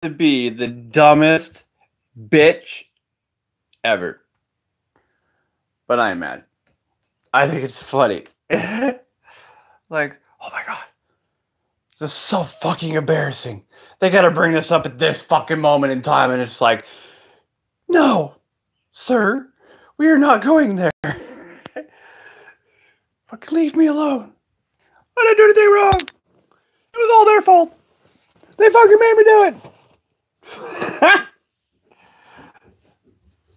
to be the dumbest bitch ever. But I am mad. I think it's funny. Like, oh my god. This is so fucking embarrassing. They gotta bring this up at this fucking moment in time, and it's like, no, sir, we are not going there. Fucking leave me alone. I didn't do anything wrong. It was all their fault. They fucking made me do it.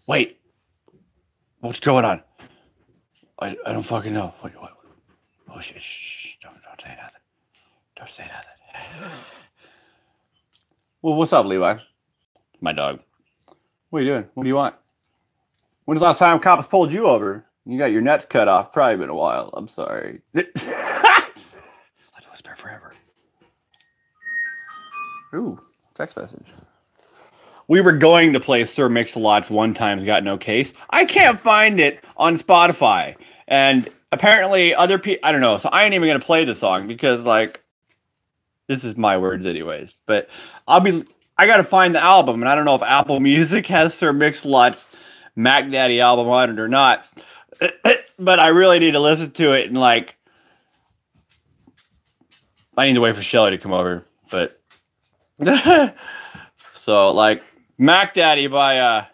Wait. What's going on? I don't fucking know. Wait, what? Oh shit! Shh, don't say nothing. Don't say nothing. Well, what's up, Levi? My dog. What are you doing? What do you want? When's the last time cops pulled you over? You got your nuts cut off. Probably been a while. I'm sorry. Let's whisper forever. Ooh, text message. We were going to play Sir Mix-a-Lot's One Time's Got No Case. I can't find it on Spotify. And apparently other people, I don't know. So I ain't even going to play the song because, like, this is my words anyways. But I got to find the album. And I don't know if Apple Music has Sir Mix-a-Lot's Mac Daddy album on it or not. But I really need to listen to it. And, like, I need to wait for Shelly to come over. But so, like, Mac Daddy by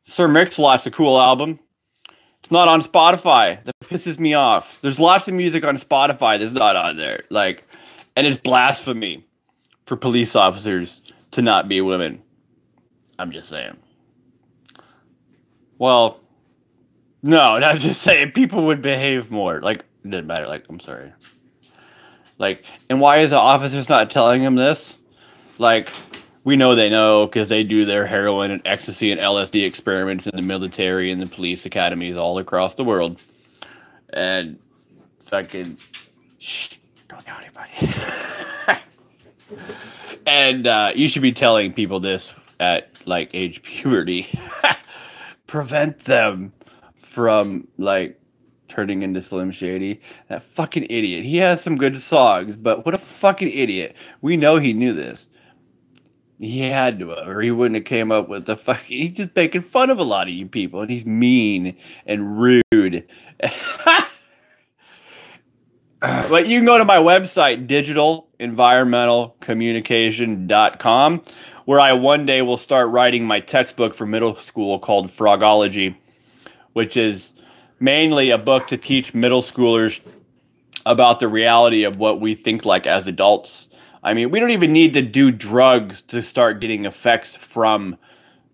Sir Mix-a-Lot's a cool album. It's not on Spotify. That pisses me off. There's lots of music on Spotify that's not on there. Like, and it's blasphemy for police officers to not be women. I'm just saying. Well, no, I'm just saying people would behave more. Like, it doesn't matter. Like, I'm sorry. Like, and why is the officers not telling them this? Like, we know they know because they do their heroin and ecstasy and LSD experiments in the military and the police academies all across the world. And fucking, shh, don't tell anybody. And you should be telling people this at, like, age puberty. Prevent them from, like, turning into Slim Shady. That fucking idiot. He has some good songs, but what a fucking idiot. We know he knew this. He had to have, or he wouldn't have came up with the fucking... He's just making fun of a lot of you people, and he's mean and rude. But you can go to my website, digitalenvironmentalcommunication.com, where I one day will start writing my textbook for middle school called Frogology, which is mainly a book to teach middle schoolers about the reality of what we think like as adults. I mean, we don't even need to do drugs to start getting effects from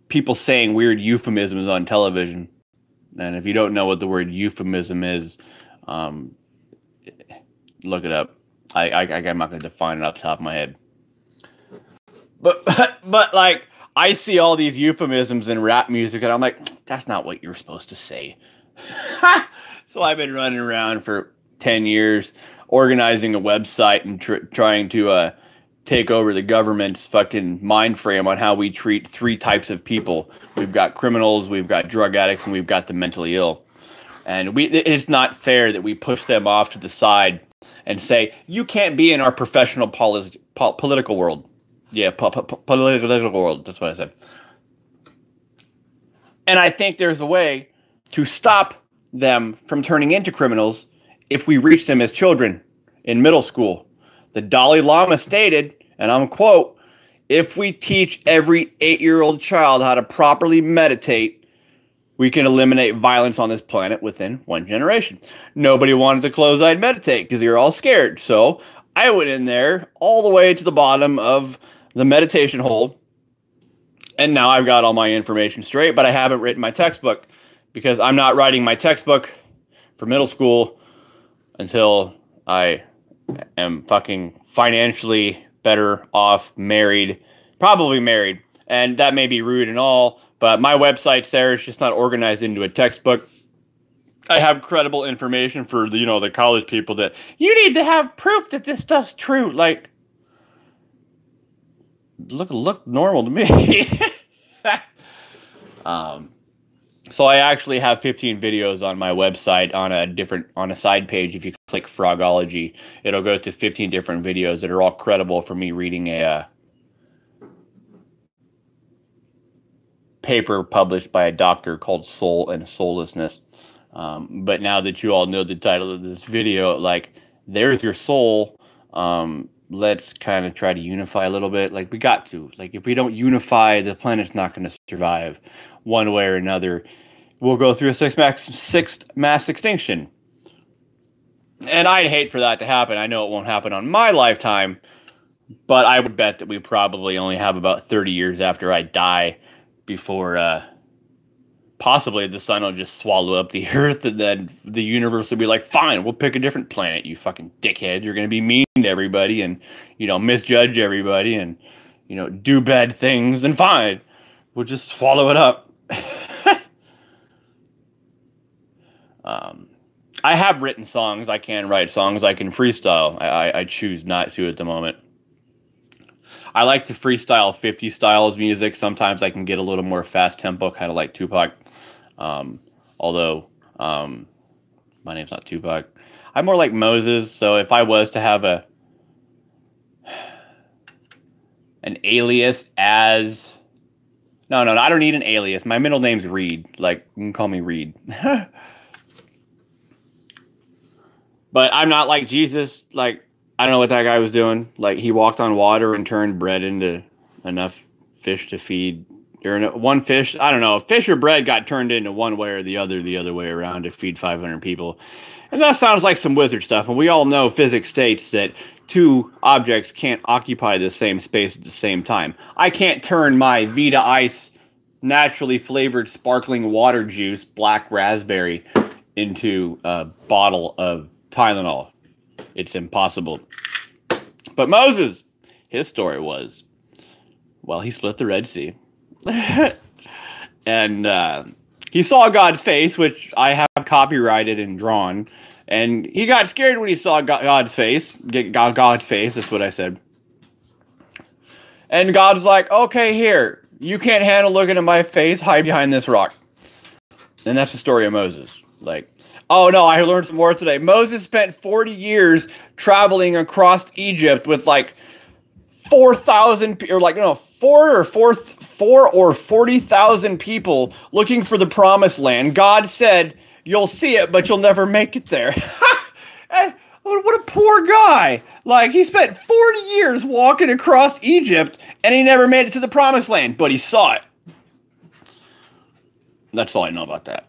people saying weird euphemisms on television. And if you don't know what the word euphemism is, look it up. I'm not going to define it off the top of my head. But like, I see all these euphemisms in rap music, and I'm like, that's not what you're supposed to say. So I've been running around for 10 years, organizing a website and trying to take over the government's fucking mind frame on how we treat three types of people. We've got criminals, we've got drug addicts, and we've got the mentally ill. And it's not fair that we push them off to the side and say, you can't be in our professional political world. Yeah, political world. That's what I said. And I think there's a way to stop them from turning into criminals if we reach them as children in middle school. The Dalai Lama stated, and I'm quote, if we teach every 8-year-old child how to properly meditate, we can eliminate violence on this planet within one generation. Nobody wanted to close-eyed meditate because they were all scared. So I went in there all the way to the bottom of the meditation hole, and now I've got all my information straight, but I haven't written my textbook because I'm not writing my textbook for middle school until I am fucking financially better off, married, probably married. And that may be rude and all, but my website, Sarah, is just not organized into a textbook. I have credible information for the, the college people that you need to have proof that this stuff's true. Like, look normal to me. So I actually have 15 videos on my website on a side page. If you click Frogology, it'll go to 15 different videos that are all credible for me reading a paper published by a doctor called Soul and Soullessness. But now that you all know the title of this video, like, there's your soul. Let's kind of try to unify a little bit. Like, we got to. Like, if we don't unify, the planet's not going to survive one way or another. We'll go through a sixth mass extinction. And I'd hate for that to happen. I know it won't happen on my lifetime, but I would bet that we probably only have about 30 years after I die before possibly the sun will just swallow up the earth, and then the universe will be like, fine, we'll pick a different planet, you fucking dickhead. You're going to be mean to everybody and, misjudge everybody and, do bad things, and fine, we'll just swallow it up. I have written songs. I can write songs. I can freestyle. I choose not to at the moment. I like to freestyle 50 styles music. Sometimes I can get a little more fast tempo, kind of like Tupac. Although my name's not Tupac. I'm more like Moses. So if I was to have an alias as... No, I don't need an alias. My middle name's Reed. Like, you can call me Reed. But I'm not like Jesus. Like, I don't know what that guy was doing. Like, he walked on water and turned bread into enough fish to feed. Or one fish, I don't know, fish or bread got turned into one way or the other way around to feed 500 people. And that sounds like some wizard stuff. And we all know physics states that two objects can't occupy the same space at the same time. I can't turn my Vita Ice naturally flavored sparkling water juice, black raspberry, into a bottle of Tylenol. It's impossible. But Moses, his story was, well, he split the Red Sea. And he saw God's face, which I have copyrighted and drawn. And he got scared when he saw God's face. God's face, that's what I said. And God's like, okay, here. You can't handle looking at my face. Hide behind this rock. And that's the story of Moses. Like, oh no, I learned some more today. Moses spent 40 years traveling across Egypt with like 4,000 or like, no, 4 or 40,000 people looking for the promised land. God said, you'll see it, but you'll never make it there. What a poor guy. Like, he spent 40 years walking across Egypt and he never made it to the promised land, but he saw it. That's all I know about that.